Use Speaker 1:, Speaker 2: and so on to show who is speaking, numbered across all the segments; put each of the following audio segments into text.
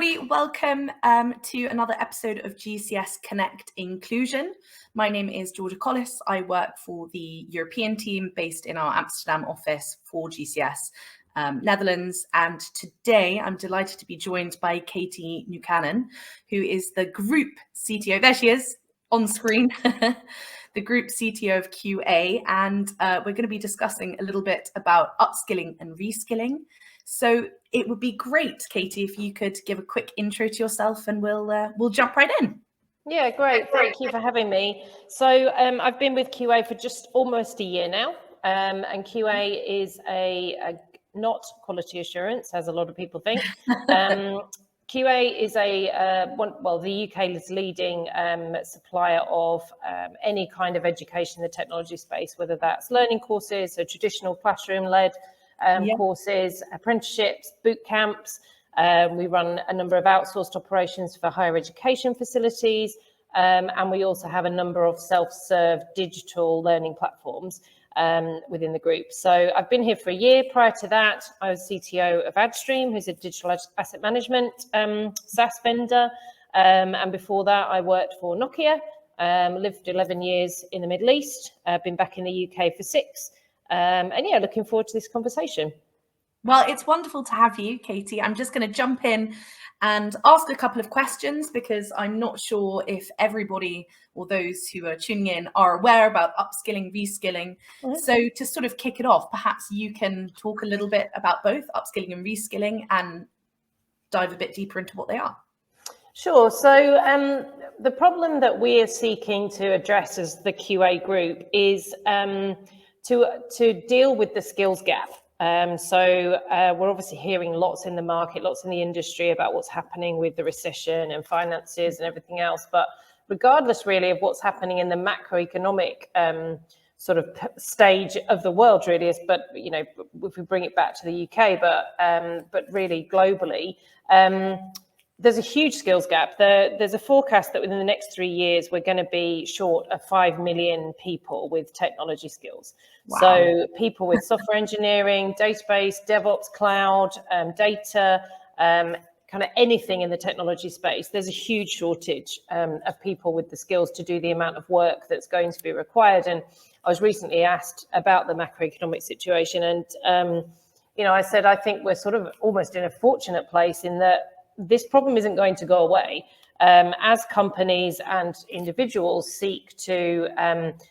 Speaker 1: everybody. Welcome to another episode of GCS Connect Inclusion. My name is Georgia Collis. I work for the European team based in our Amsterdam office for GCS Netherlands. And today I'm delighted to be joined by Katie Buchanan, who is the Group CTO. There she is on screen. The Group CTO of QA. And we're going to be discussing a little bit about upskilling and reskilling. So it would be great, Katie, if you could give a quick intro to yourself and we'll jump right in.
Speaker 2: Yeah, great. Thank you for having me. So I've been with QA for just almost a year now. And QA is a not quality assurance, as a lot of people think. QA is the UK's leading supplier of any kind of education in the technology space, whether that's learning courses, so traditional classroom-led courses, apprenticeships, boot camps. We run a number of outsourced operations for higher education facilities, and we also have a number of self-serve digital learning platforms within the group. So I've been here for a year. Prior to that, I was CTO of AdStream, who's a digital asset management SaaS vendor. And before that, I worked for Nokia, lived 11 years in the Middle East, been back in the UK for 6. And yeah, looking forward to this conversation.
Speaker 1: Well, it's wonderful to have you, Katie. I'm just going to jump in and ask a couple of questions because I'm not sure if everybody or those who are tuning in are aware about upskilling, reskilling. Mm-hmm. So to sort of kick it off, perhaps you can talk a little bit about both upskilling and reskilling and dive a bit deeper into what they are.
Speaker 2: Sure. So the problem that we are seeking to address as the QA group is to deal with the skills gap. So we're obviously hearing lots in the market, lots in the industry about what's happening with the recession and finances and everything else. But regardless really of what's happening in the macroeconomic sort of stage of the world really is, but you know, if we bring it back to the UK, but really globally, there's a huge skills gap. There's a forecast that within the next 3 years, we're going to be short of 5 million people with technology skills. Wow. So people with software engineering, database, DevOps, cloud, data, kind of anything in the technology space, there's a huge shortage of people with the skills to do the amount of work that's going to be required. And I was recently asked about the macroeconomic situation. And, I said, I think we're sort of almost in a fortunate place in that this problem isn't going to go away. As companies and individuals seek to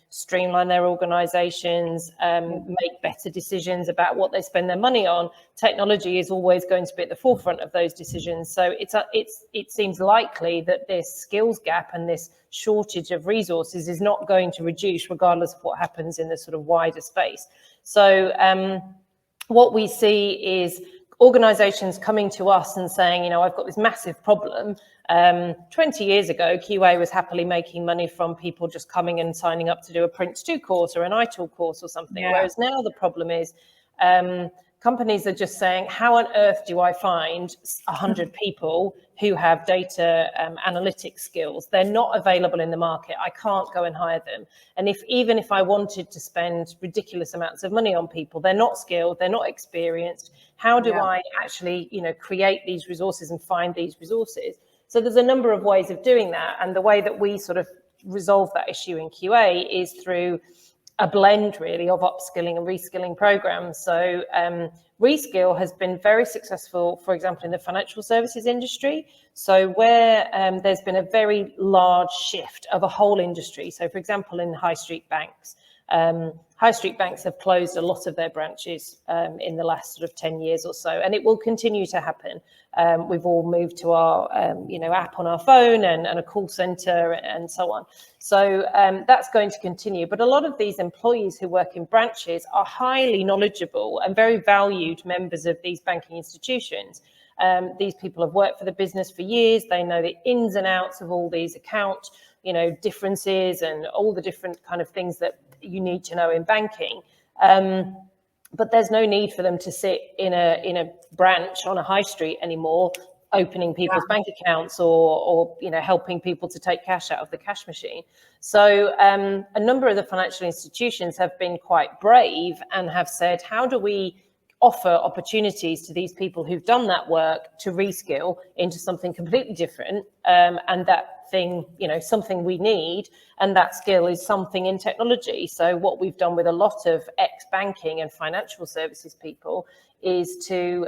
Speaker 2: streamline their organizations, make better decisions about what they spend their money on, technology is always going to be at the forefront of those decisions. So it seems likely that this skills gap and this shortage of resources is not going to reduce regardless of what happens in the sort of wider space. So what we see is organizations coming to us and saying, I've got this massive problem. 20 years ago, QA was happily making money from people just coming and signing up to do a Prince2 course or an iTool course or something. Yeah. Whereas now the problem is companies are just saying, how on earth do I find 100 people who have data analytics skills? They're not available in the market. I can't go and hire them. And even if I wanted to spend ridiculous amounts of money on people, they're not skilled, they're not experienced. How do I actually, create these resources and find these resources? So there's a number of ways of doing that. And the way that we sort of resolve that issue in QA is through a blend really of upskilling and reskilling programs. So Reskill has been very successful, for example, in the financial services industry. So where there's been a very large shift of a whole industry. So for example, in high street banks, high street banks have closed a lot of their branches in the last sort of 10 years or so, and it will continue to happen. We've all moved to our app on our phone and a call center and so on. So that's going to continue. But a lot of these employees who work in branches are highly knowledgeable and very valued members of these banking institutions. These people have worked for the business for years. They know the ins and outs of all these account differences and all the different kind of things that you need to know in banking. But there's no need for them to sit in a branch on a high street anymore, opening people's bank accounts or helping people to take cash out of the cash machine. So a number of the financial institutions have been quite brave and have said, how do we offer opportunities to these people who've done that work to reskill into something completely different. And that thing, something we need, and that skill is something in technology. So what we've done with a lot of ex-banking and financial services people is to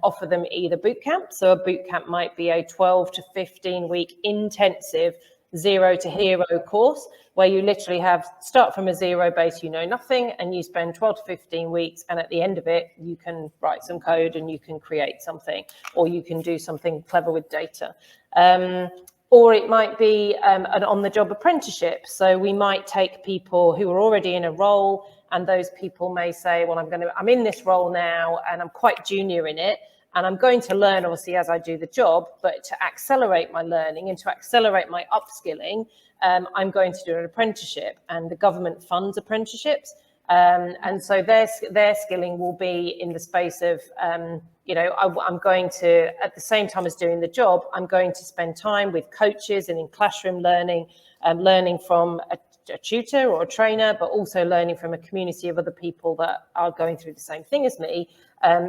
Speaker 2: offer them either boot camp. So a boot camp might be a 12 to 15 week intensive zero to hero course where you literally start from a zero base, nothing, and you spend 12 to 15 weeks, and at the end of it you can write some code and you can create something, or you can do something clever with data. Or it might be an on-the-job apprenticeship. So we might take people who are already in a role, and those people may say, well, I'm in this role now and I'm quite junior in it, and I'm going to learn, obviously, as I do the job, but to accelerate my learning and to accelerate my upskilling, I'm going to do an apprenticeship, and the government funds apprenticeships. And so their skilling will be in the space of, I'm going to, at the same time as doing the job, I'm going to spend time with coaches and in classroom learning, learning from a tutor or a trainer, but also learning from a community of other people that are going through the same thing as me,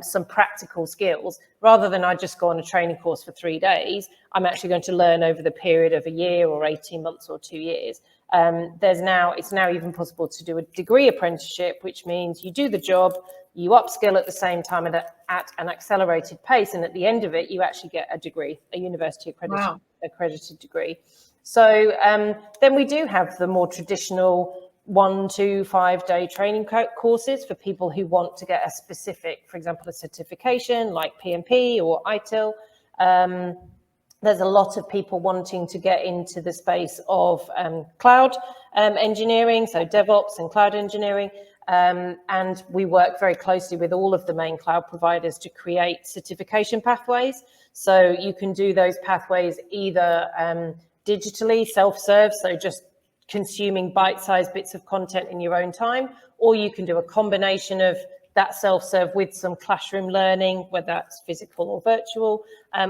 Speaker 2: some practical skills. Rather than I just go on a training course for 3 days, I'm actually going to learn over the period of a year or 18 months or 2 years. It's now even possible to do a degree apprenticeship, which means you do the job, you upskill at the same time at an accelerated pace, and at the end of it, you actually get a degree, a university accredited degree. So then we do have the more traditional 1 to 5 day training courses for people who want to get a specific, for example, a certification like PMP or ITIL. There's a lot of people wanting to get into the space of cloud engineering, so DevOps and cloud engineering. And we work very closely with all of the main cloud providers to create certification pathways. So you can do those pathways either digitally, self-serve, so just consuming bite-sized bits of content in your own time, or you can do a combination of that self-serve with some classroom learning, whether that's physical or virtual,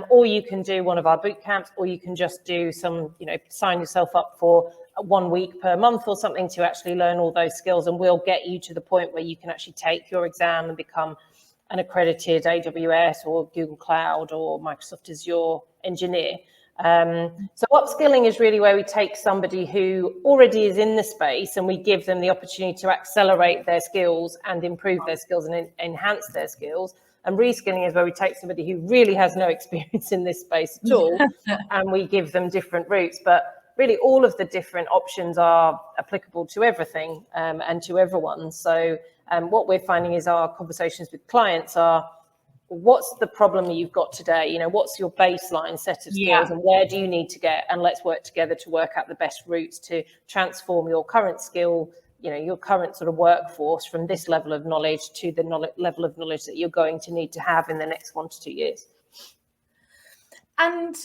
Speaker 2: or you can do one of our boot camps, or you can just do some, sign yourself up for 1 week per month or something to actually learn all those skills, and we'll get you to the point where you can actually take your exam and become an accredited AWS or Google Cloud or Microsoft Azure engineer. So upskilling is really where we take somebody who already is in the space and we give them the opportunity to accelerate their skills and improve their skills and enhance their skills. And reskilling is where we take somebody who really has no experience in this space at all and we give them different routes. But really all of the different options are applicable to everything and to everyone. So what we're finding is our conversations with clients are, what's the problem you've got today? What's your baseline set of skills and where do you need to get? And let's work together to work out the best routes to transform your current skill, your current sort of workforce from this level of knowledge to the level of knowledge that you're going to need to have in the next 1 to 2 years.
Speaker 1: And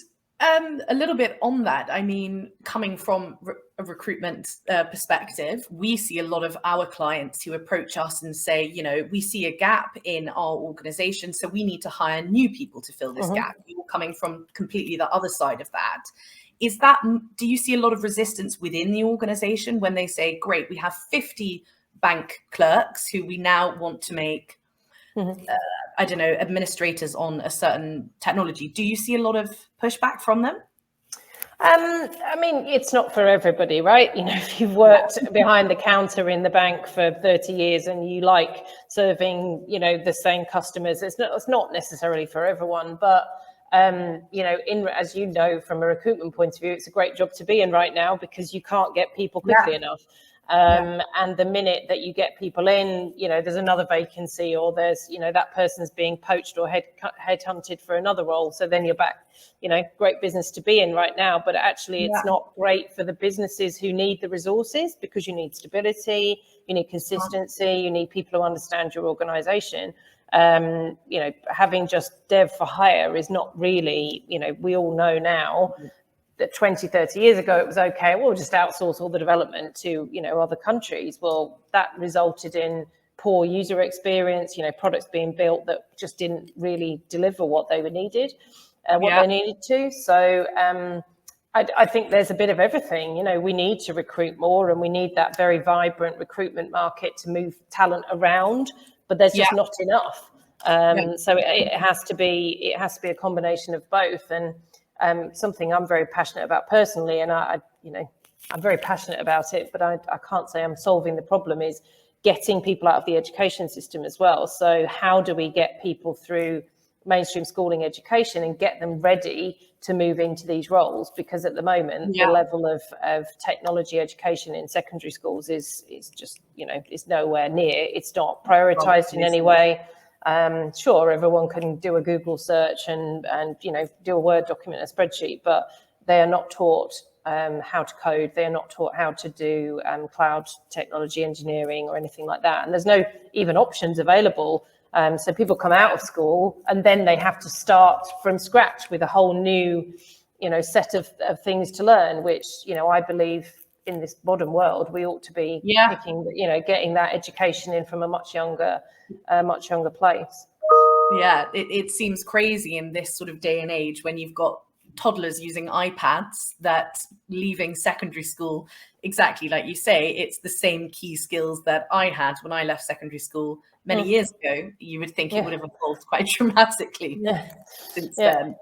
Speaker 1: a little bit on that, I mean, coming from a recruitment perspective, we see a lot of our clients who approach us and say, we see a gap in our organization, so we need to hire new people to fill this gap. You're coming from completely the other side of that. Do you see a lot of resistance within the organization when they say, great, we have 50 bank clerks who we now want to make administrators on a certain technology? Do you see a lot of pushback from them?
Speaker 2: I mean, it's not for everybody, right? If you've worked behind the counter in the bank for 30 years and you like serving, the same customers, it's not necessarily for everyone. But, as you know, from a recruitment point of view, it's a great job to be in right now because you can't get people quickly enough. And the minute that you get people in, there's another vacancy or there's, that person's being poached or headhunted for another role. So then you're back, great business to be in right now. But actually, it's not great for the businesses who need the resources because you need stability, you need consistency, you need people who understand your organization. Having just dev for hire is not really, we all know now that 20, 30 years ago, it was okay, we'll just outsource all the development to, other countries. Well, that resulted in poor user experience, products being built that just didn't really deliver what they needed to. So I think there's a bit of everything. We need to recruit more and we need that very vibrant recruitment market to move talent around, but there's just not enough. So it has to be a combination of both. And something I'm very passionate about personally, and I'm very passionate about it, but I can't say I'm solving the problem, is getting people out of the education system as well. So how do we get people through mainstream schooling education and get them ready to move into these roles? Because at the moment, the level of technology education in secondary schools is just, is nowhere near. It's not prioritized in any way. Sure, everyone can do a Google search and do a Word document, a spreadsheet, but they are not taught how to code. They are not taught how to do cloud technology engineering or anything like that. And there's no even options available. So people come out of school and then they have to start from scratch with a whole new, set of things to learn, which, I believe in this modern world, we ought to be picking, getting that education in from a much younger place.
Speaker 1: Yeah, it seems crazy in this sort of day and age when you've got toddlers using iPads that leaving secondary school, exactly like you say, it's the same key skills that I had when I left secondary school many years ago. You would think it would have evolved quite dramatically since then.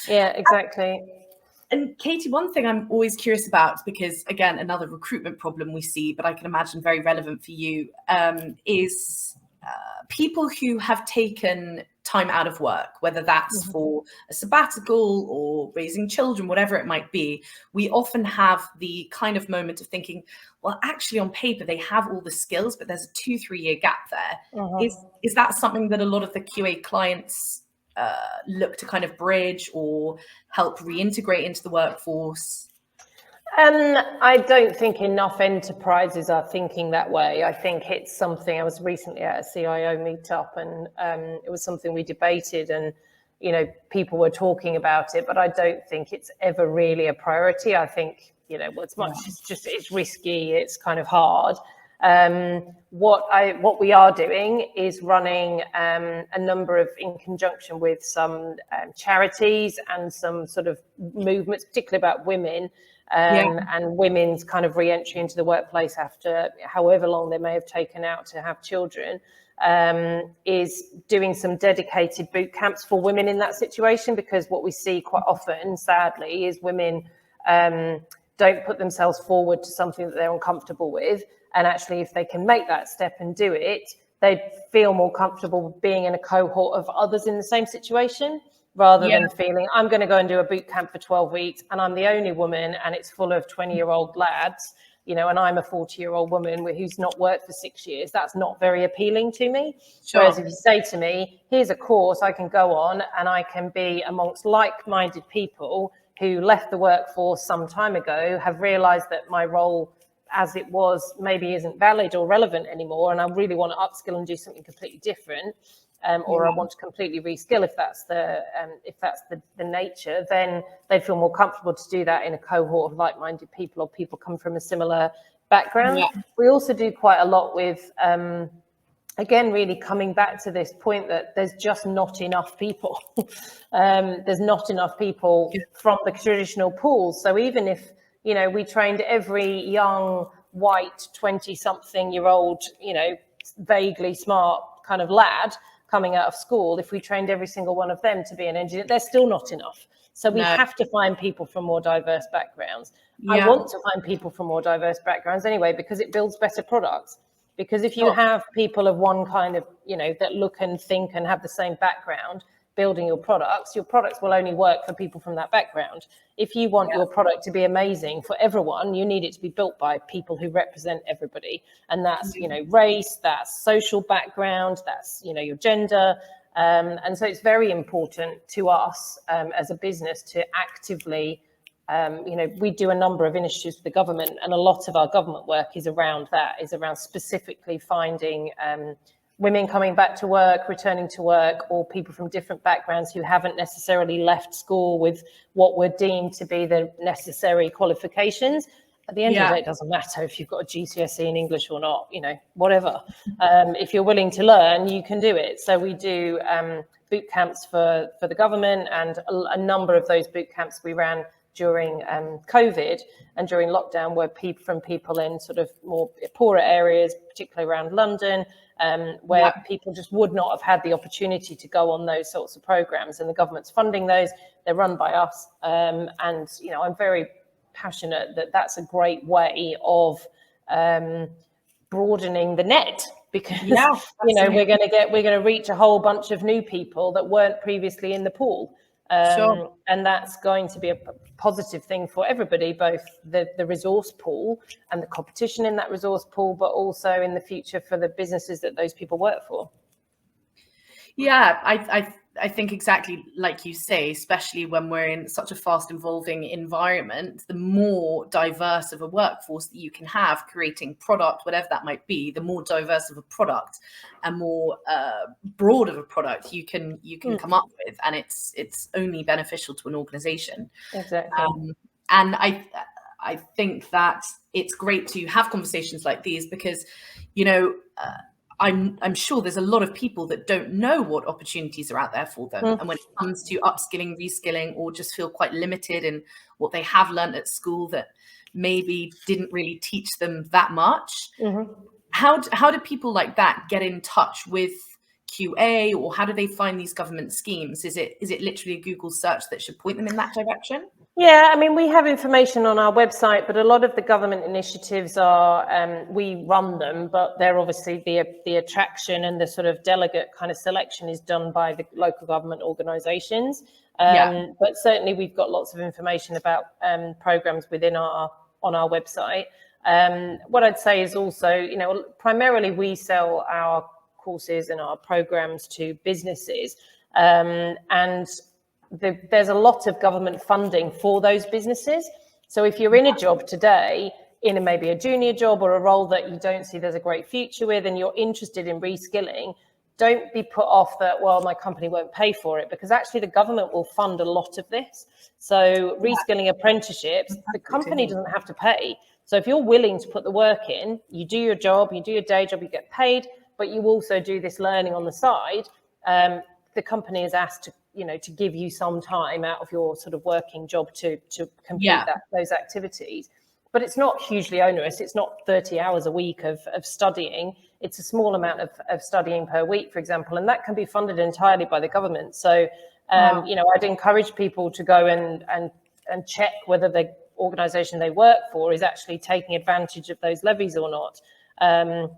Speaker 2: Yeah, exactly.
Speaker 1: And Katie, one thing I'm always curious about, because again, another recruitment problem we see, but I can imagine very relevant for you, is people who have taken time out of work, whether that's for a sabbatical or raising children, whatever it might be. We often have the kind of moment of thinking, well, actually on paper, they have all the skills, but there's a 2-3 year gap there. Is that something that a lot of the QA clients look to kind of bridge or help reintegrate into the workforce?
Speaker 2: I don't think enough enterprises are thinking that way. I think it's something, I was recently at a CIO meetup and it was something we debated and, people were talking about it, but I don't think it's ever really a priority. I think, it's risky, it's kind of hard. What we are doing is running a number of, in conjunction with some charities and some sort of movements, particularly about women, and women's kind of re-entry into the workplace after however long they may have taken out to have children, is doing some dedicated boot camps for women in that situation. Because what we see quite often, sadly, is women don't put themselves forward to something that they're uncomfortable with. And actually, if they can make that step and do it, they feel more comfortable being in a cohort of others in the same situation, rather than feeling, I'm going to go and do a boot camp for 12 weeks and I'm the only woman and it's full of 20-year-old lads, and I'm a 40-year-old woman who's not worked for 6 years. That's not very appealing to me. Sure. Whereas if you say to me, here's a course I can go on and I can be amongst like-minded people who left the workforce some time ago, have realized that my role as it was maybe isn't valid or relevant anymore, and I really want to upskill and do something completely different, or I want to completely reskill, if that's the nature, then they feel more comfortable to do that in a cohort of like-minded people or people come from a similar background. We also do quite a lot with again, really coming back to this point that there's just not enough people. There's not enough people from the traditional pools. So even if, we trained every young, white, 20-something-year-old, vaguely smart kind of lad coming out of school, if we trained every single one of them to be an engineer, there's still not enough. So we have to find people from more diverse backgrounds. I want to find people from more diverse backgrounds anyway, because it builds better products. Because if you have people of one kind of, that look and think and have the same background building your products will only work for people from that background. If you want your product to be amazing for everyone, you need it to be built by people who represent everybody. And that's, race, that's social background, that's, your gender. And so it's very important to us as a business to actively, we do a number of initiatives with the government, and a lot of our government work is around that, is around specifically finding women coming back to work, returning to work, or people from different backgrounds who haven't necessarily left school with what were deemed to be the necessary qualifications. At the end of the day, it doesn't matter if you've got a GCSE in English or not, whatever. If you're willing to learn, you can do it. So we do boot camps for the government, and a number of those boot camps we ran during COVID and during lockdown were people in sort of more poorer areas, particularly around London, where people just would not have had the opportunity to go on those sorts of programs, and the government's funding those. They're run by us, and I'm very passionate that that's a great way of broadening the net, because we're going to reach a whole bunch of new people that weren't previously in the pool. And that's going to be a positive thing for everybody, both the resource pool and the competition in that resource pool, but also in the future for the businesses that those people work for.
Speaker 1: Yeah, I think exactly like you say, especially when we're in such a fast evolving environment, the more diverse of a workforce that you can have creating product, whatever that might be, the more diverse of a product and more broad of a product you can come up with, and it's only beneficial to an organization.
Speaker 2: Exactly.
Speaker 1: And I think that it's great to have conversations like these, because I'm sure there's a lot of people that don't know what opportunities are out there for them. And when it comes to upskilling, reskilling, or just feel quite limited in what they have learned at school that maybe didn't really teach them that much, how do people like that get in touch with QA, or how do they find these government schemes? Is it literally a Google search that should point them in that direction?
Speaker 2: Yeah, I mean, we have information on our website, but a lot of the government initiatives are, we run them, but they're obviously the attraction and the sort of delegate kind of selection is done by the local government organisations. But certainly we've got lots of information about programmes on our website. What I'd say is also, primarily we sell our courses and our programmes to businesses, and there's a lot of government funding for those businesses. So if you're in a job today, in maybe a junior job or a role that you don't see there's a great future with, and you're interested in reskilling, don't be put off that, well, my company won't pay for it, because actually the government will fund a lot of this. So reskilling apprenticeships, the company doesn't have to pay. So if you're willing to put the work in, you do your job, you do your day job, you get paid, but you also do this learning on the side, the company is asked to give you some time out of your sort of working job to complete those activities. But it's not hugely onerous. It's not 30 hours a week of studying. It's a small amount of studying per week, for example, and that can be funded entirely by the government. So, I'd encourage people to go and check whether the organisation they work for is actually taking advantage of those levies or not,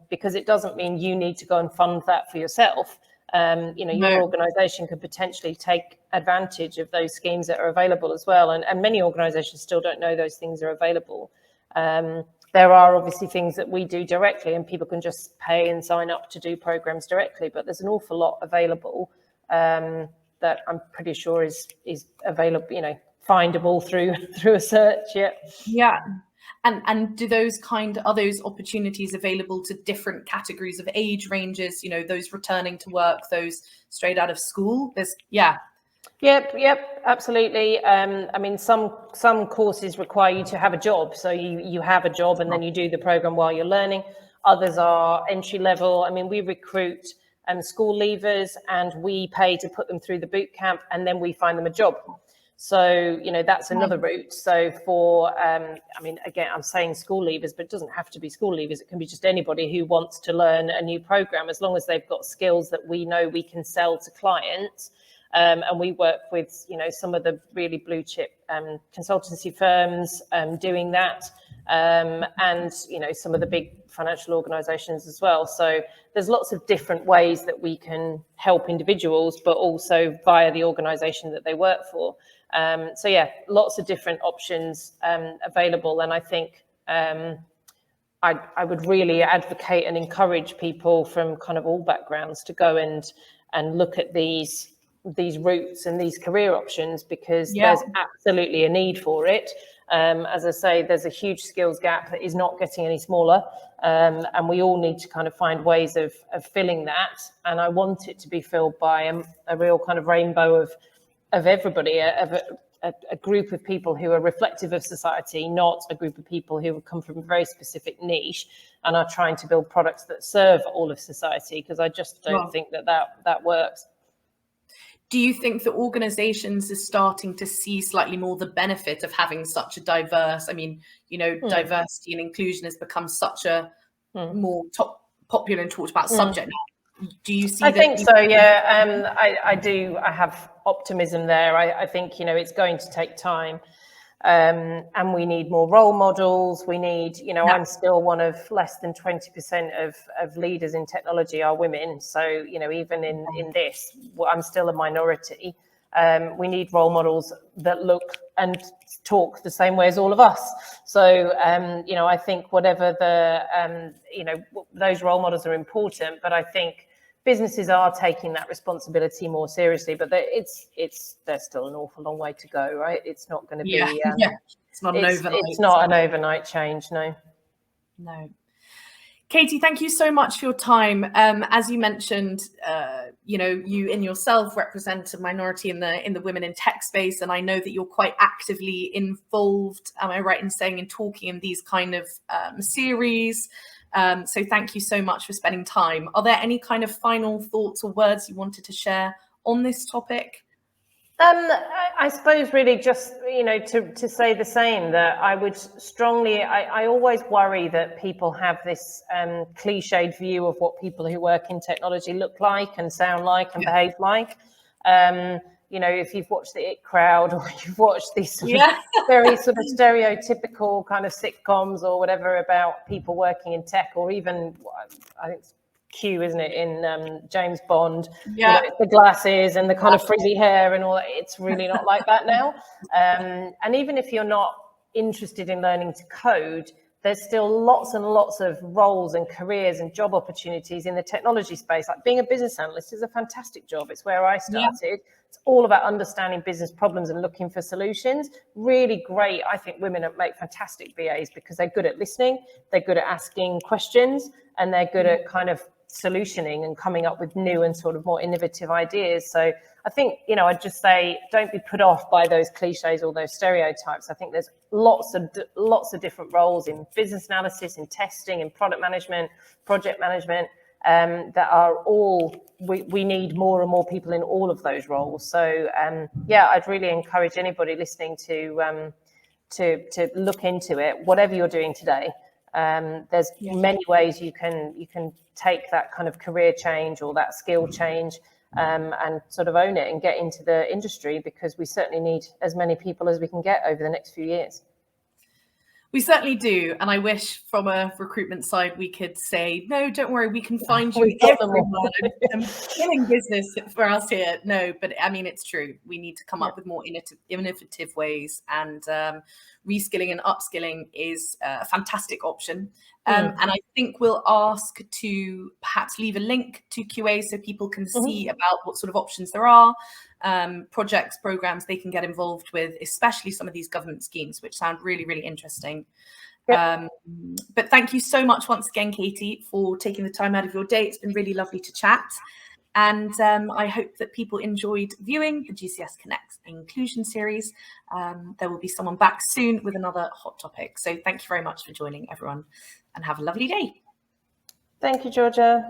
Speaker 2: because it doesn't mean you need to go and fund that for yourself. Your organisation could potentially take advantage of those schemes that are available as well. And many organisations still don't know those things are available. There are obviously things that we do directly, and people can just pay and sign up to do programs directly. But there's an awful lot available that I'm pretty sure is available, findable through a search.
Speaker 1: Yeah. And are those opportunities available to different categories of age ranges, those returning to work, those straight out of school?
Speaker 2: Yep, absolutely. I mean, some courses require you to have a job. So you have a job and then you do the program while you're learning. Others are entry level. I mean, we recruit school leavers and we pay to put them through the boot camp, and then we find them a job. So, that's another route. So for, again, I'm saying school leavers, but it doesn't have to be school leavers. It can be just anybody who wants to learn a new program, as long as they've got skills that we know we can sell to clients. And we work with, some of the really blue chip consultancy firms doing that. And, some of the big financial organizations as well. So there's lots of different ways that we can help individuals, but also via the organization that they work for. Lots of different options available. And I think I would really advocate and encourage people from kind of all backgrounds to go and look at these routes and these career options, because there's absolutely a need for it. As I say, there's a huge skills gap that is not getting any smaller, and we all need to kind of find ways of filling that. And I want it to be filled by a real kind of rainbow of everybody, a group of people who are reflective of society, not a group of people who come from a very specific niche and are trying to build products that serve all of society, because I just don't think that works.
Speaker 1: do you think that organizations are starting to see slightly more the benefit of having such a diverse, I mean, diversity and inclusion has become such a more popular and talked about subject now. Do you see
Speaker 2: I
Speaker 1: that?
Speaker 2: think so, yeah. I do. I have optimism there. I think, it's going to take time. And we need more role models. We need, I'm still one of less than 20% of leaders in technology are women. So, even in this, I'm still a minority. We need role models that look and talk the same way as all of us. So, I think whatever those role models are important, but I think businesses are taking that responsibility more seriously, but there's still an awful long way to go, right? It's not going to be.
Speaker 1: It's not an overnight.
Speaker 2: It's not an overnight change, no.
Speaker 1: No. Katie, thank you so much for your time. As you mentioned, you in yourself represent a minority in the women in tech space, and I know that you're quite actively involved. Am I right in saying in talking in these kind of series? So thank you so much for spending time. Are there any kind of final thoughts or words you wanted to share on this topic?
Speaker 2: I suppose really just, to say the same, that I would strongly, I always worry that people have this cliched view of what people who work in technology look like and sound like and behave like. If you've watched the It Crowd, or you've watched these sort of very sort of stereotypical kind of sitcoms or whatever about people working in tech, or even, I think it's Q, isn't it, in James Bond? The glasses and the kind of frizzy hair and all that. It's really not like that now. And even if you're not interested in learning to code, there's still lots and lots of roles and careers and job opportunities in the technology space. Like being a business analyst is a fantastic job. It's where I started. It's all about understanding business problems and looking for solutions. Really great. I think women make fantastic BAs because they're good at listening, they're good at asking questions, and they're good at kind of solutioning and coming up with new and sort of more innovative ideas. So I think, I'd just say, don't be put off by those cliches or those stereotypes. I think there's lots of different roles in business analysis, in testing, in product management, project management, that are all, we need more and more people in all of those roles. So I'd really encourage anybody listening to look into it, whatever you're doing today. There's many ways you can take that kind of career change or that skill change and sort of own it and get into the industry, because we certainly need as many people as we can get over the next few years.
Speaker 1: We certainly do. And I wish from a recruitment side, we could say, no, don't worry, we can find you everyone. Killing business for us here. No, but I mean, it's true. We need to come up with more innovative ways, and reskilling and upskilling is a fantastic option. And I think we'll ask to perhaps leave a link to QA so people can see about what sort of options there are, projects, programs they can get involved with, especially some of these government schemes, which sound really, really interesting. But thank you so much once again, Katie, for taking the time out of your day. It's been really lovely to chat. And I hope that people enjoyed viewing the GCS Connect Inclusion series. There will be someone back soon with another hot topic. So thank you very much for joining, everyone, and have a lovely day.
Speaker 2: Thank you, Georgia.